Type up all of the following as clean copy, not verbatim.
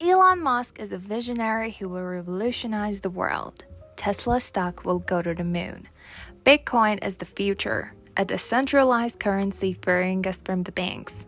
Elon Musk is a visionary who will revolutionize the world. Tesla stock will go to the moon. Bitcoin is the future, a decentralized currency freeing us from the banks.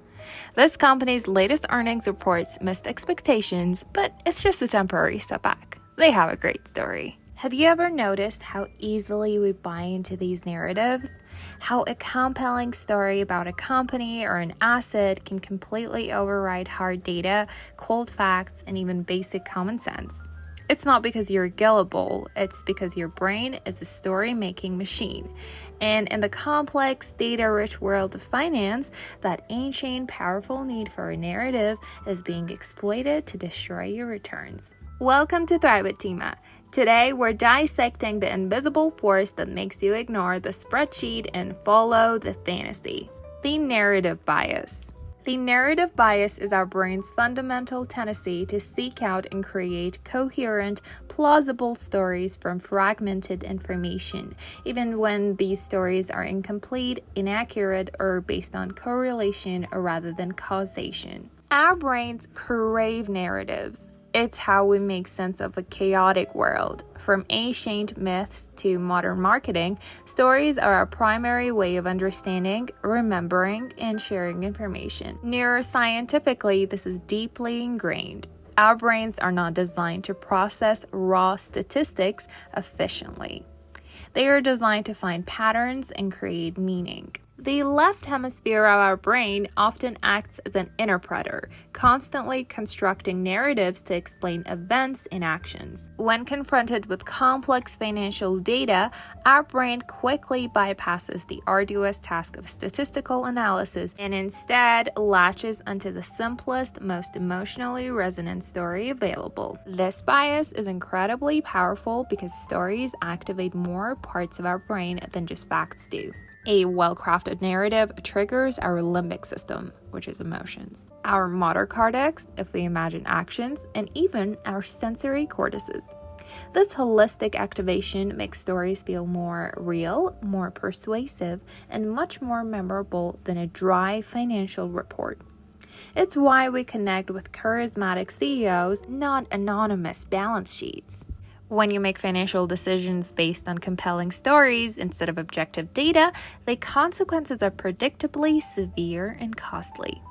This company's latest earnings reports missed expectations, but it's just a temporary setback. They have a great story. Have you ever noticed how easily we buy into these narratives? How a compelling story about a company or an asset can completely override hard data, cold facts, and even basic common sense. It's not because you're gullible, it's because your brain is a story-making machine. And in the complex, data-rich world of finance, that ancient, powerful need for a narrative is being exploited to destroy your returns. Welcome to Thrive with Tima. Today, we're dissecting the invisible force that makes you ignore the spreadsheet and follow the fantasy. The narrative bias. The narrative bias is our brain's fundamental tendency to seek out and create coherent, plausible stories from fragmented information, even when these stories are incomplete, inaccurate, or based on correlation rather than causation. Our brains crave narratives. It's how we make sense of a chaotic world. From ancient myths to modern marketing, stories are our primary way of understanding, remembering, and sharing information. Neuroscientifically, this is deeply ingrained. Our brains are not designed to process raw statistics efficiently. They are designed to find patterns and create meaning. The left hemisphere of our brain often acts as an interpreter, constantly constructing narratives to explain events and actions. When confronted with complex financial data, our brain quickly bypasses the arduous task of statistical analysis and instead latches onto the simplest, most emotionally resonant story available. This bias is incredibly powerful because stories activate more parts of our brain than just facts do. A well-crafted narrative triggers our limbic system, which is emotions, our motor cortex, if we imagine actions, and even our sensory cortices. This holistic activation makes stories feel more real, more persuasive, and much more memorable than a dry financial report. It's why we connect with charismatic CEOs, not anonymous balance sheets. When you make financial decisions based on compelling stories instead of objective data, the consequences are predictably severe and costly.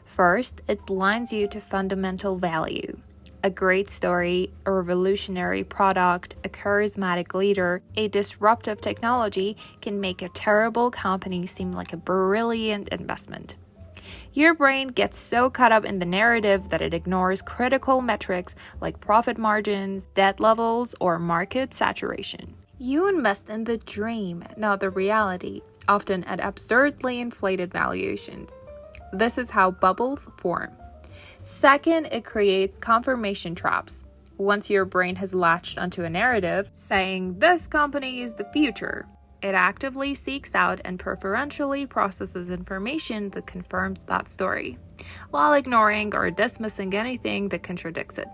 First, it blinds you to fundamental value. A great story, a revolutionary product, a charismatic leader, a disruptive technology can make a terrible company seem like a brilliant investment. Your brain gets so caught up in the narrative that it ignores critical metrics like profit margins, debt levels, or market saturation. You invest in the dream, not the reality, often at absurdly inflated valuations. This is how bubbles form. Second, it creates confirmation traps. Once your brain has latched onto a narrative saying this company is the future, it actively seeks out and preferentially processes information that confirms that story, while ignoring or dismissing anything that contradicts it.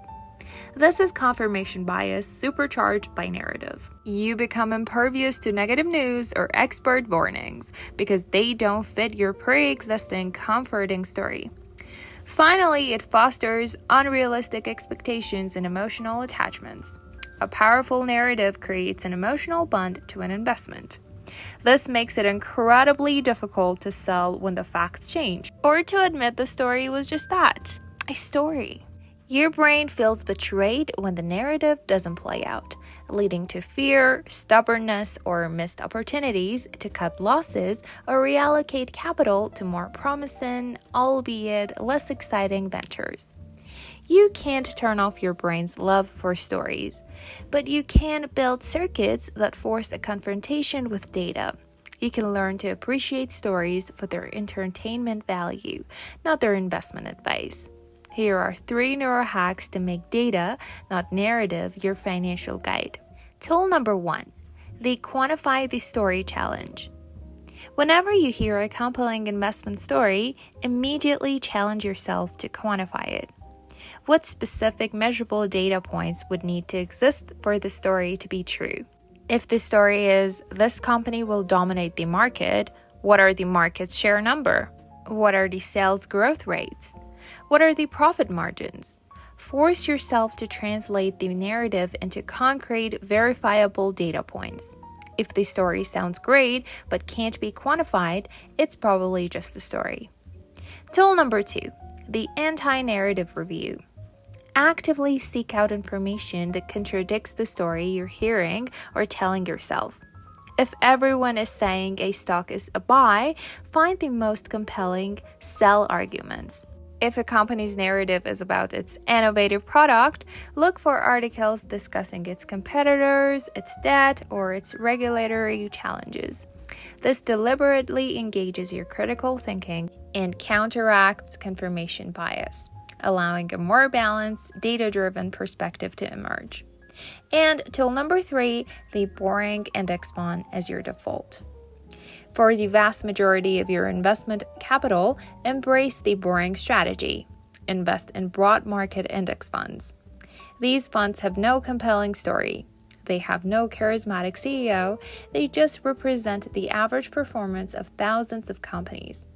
This is confirmation bias supercharged by narrative. You become impervious to negative news or expert warnings because they don't fit your pre-existing comforting story. Finally, it fosters unrealistic expectations and emotional attachments. A powerful narrative creates an emotional bond to an investment. This makes it incredibly difficult to sell when the facts change, or to admit the story was just that, a story. Your brain feels betrayed when the narrative doesn't play out, leading to fear, stubbornness, or missed opportunities to cut losses or reallocate capital to more promising, albeit less exciting ventures. You can't turn off your brain's love for stories, but you can build circuits that force a confrontation with data. You can learn to appreciate stories for their entertainment value, not their investment advice. Here are 3 neuro-hacks to make data, not narrative, your financial guide. Tool number 1, the Quantify the Story Challenge. Whenever you hear a compelling investment story, immediately challenge yourself to quantify it. What specific measurable data points would need to exist for the story to be true? If the story is, this company will dominate the market, what are the market's share number? What are the sales growth rates? What are the profit margins? Force yourself to translate the narrative into concrete, verifiable data points. If the story sounds great but can't be quantified, it's probably just a story. Tool number 2, the anti-narrative review. Actively seek out information that contradicts the story you're hearing or telling yourself. If everyone is saying a stock is a buy, find the most compelling sell arguments. If a company's narrative is about its innovative product, look for articles discussing its competitors, its debt, or its regulatory challenges. This deliberately engages your critical thinking and counteracts confirmation bias, allowing a more balanced, data-driven perspective to emerge. And tool number 3, the boring index fund as your default. For the vast majority of your investment capital, embrace the boring strategy. Invest in broad market index funds. These funds have no compelling story. They have no charismatic CEO. They just represent the average performance of thousands of companies.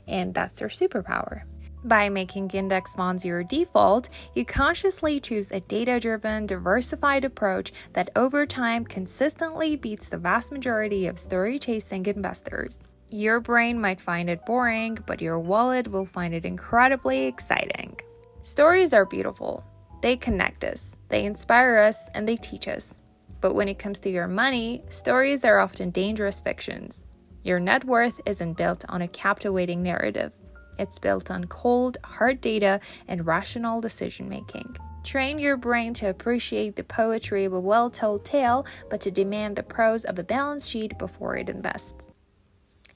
And that's their superpower. By making index funds your default, you consciously choose a data-driven, diversified approach that over time consistently beats the vast majority of story-chasing investors. Your brain might find it boring, but your wallet will find it incredibly exciting. Stories are beautiful. They connect us, they inspire us, and they teach us. But when it comes to your money, stories are often dangerous fictions. Your net worth isn't built on a captivating narrative. It's built on cold, hard data and rational decision-making. Train your brain to appreciate the poetry of a well-told tale, but to demand the prose of a balance sheet before it invests.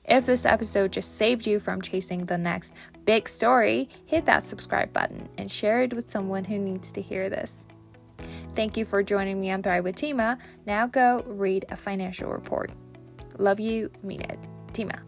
If this episode just saved you from chasing the next big story, hit that subscribe button and share it with someone who needs to hear this. Thank you for joining me on Thrive with Tima. Now go read a financial report. Love you, mean it. Tima.